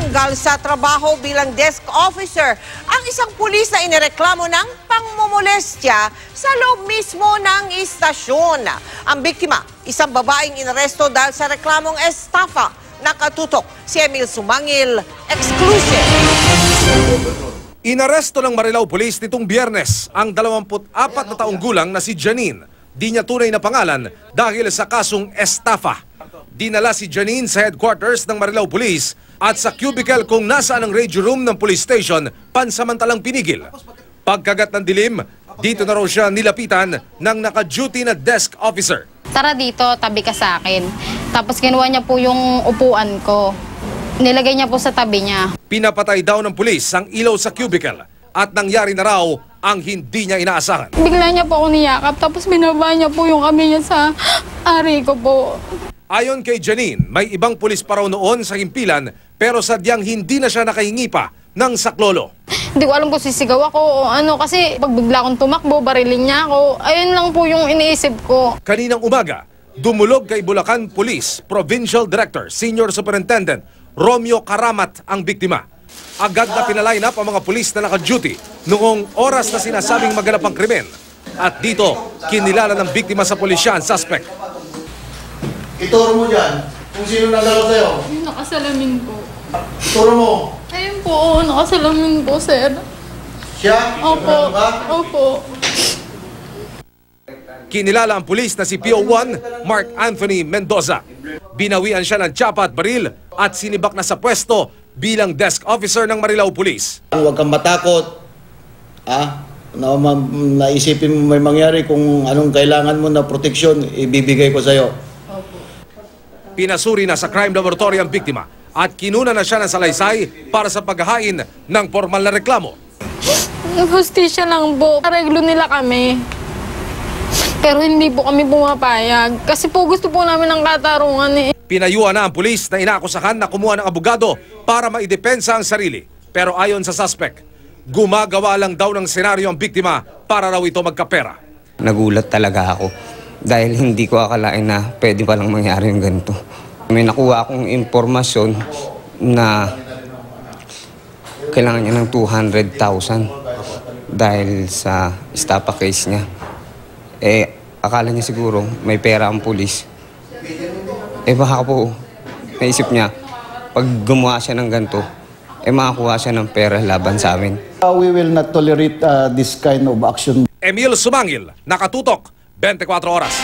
Natanggal sa trabaho bilang desk officer ang isang pulis na inireklamo ng pangmomolestya sa loob mismo ng istasyon. Ang biktima, isang babaeng inaresto dahil sa reklamong estafa. Nakatutok si Emil Sumangil, exclusive. Inaresto ng Marilao Police nitong Biyernes ang 24 na taong gulang na si Janine. Di niya tunay na pangalan dahil sa kasong estafa. Dinala si Janine sa headquarters ng Marilao Police at sa cubicle kung nasaan ang radio room ng police station pansamantalang pinigil. Pagkagat ng dilim, dito na raw siya nilapitan ng naka-duty na desk officer. Tara dito, tabi ka sa akin. Tapos kinuha niya po yung upuan ko. Nilagay niya po sa tabi niya. Pinapatay daw ng pulis ang ilaw sa cubicle at nangyari na raw ang hindi niya inaasahan. Bigla niya po ako niyakap, tapos binaba niya po yung kami niya sa ari ko po. Ayon kay Janine, may ibang pulis pa raw noon sa himpilan pero sadyang hindi na siya nakahingi pa ng saklolo. Hindi ko alam kung sisigaw ako o ano kasi pag bigla akong tumakbo, barilin niya ako. Ayun lang po yung iniisip ko. Kaninang umaga, dumulog kay Bulacan Police Provincial Director, Senior Superintendent Romeo Karamat ang biktima. Agad na pinaline up ang mga pulis na naka-duty noong oras na sinasabing maganap ang krimen. At dito, kinilala ng biktima sa pulisya ang suspect. Ituro mo dyan kung sino nagalaw sa'yo. Yung nakasalamin po. Ituro mo. Ayun po, nakasalamin po, sir. Siya? Opo, opo. Kinilala ang pulis na si PO1 Mark Anthony Mendoza. Binawian siya ng tsapa at baril at sinibak na sa pwesto bilang desk officer ng Marilao Police. Huwag kang matakot. Naisipin mo may mangyari kung anong kailangan mo na proteksyon, ibibigay ko sa'yo. Pinasuri na sa crime laboratory ang biktima at kinuna na siya ng salaysay para sa paghahain ng formal na reklamo. Hustisya lang po. Areglo nila kami. Pero hindi po kami pumapayag. Kasi po gusto po namin ng katarungan eh. Pinayuhan na ang pulis na inaakusahan na kumuha ng abogado para maidepensa ang sarili. Pero ayon sa suspect, gumagawa lang daw ng senaryo ang biktima para raw ito magkapera. Nagulat talaga ako dahil hindi ko akalain na pwede palang mangyari yung ganito. May nakuha akong impormasyon na kailangan niya ng 200,000 dahil sa estafa case niya. Akala niya siguro may pera ang pulis. Baka po, naisip niya, pag gumawa siya ng ganito, makakuha siya ng pera laban sa amin. We will not tolerate this kind of action. Emil Sumangil, nakatutok, 24 oras.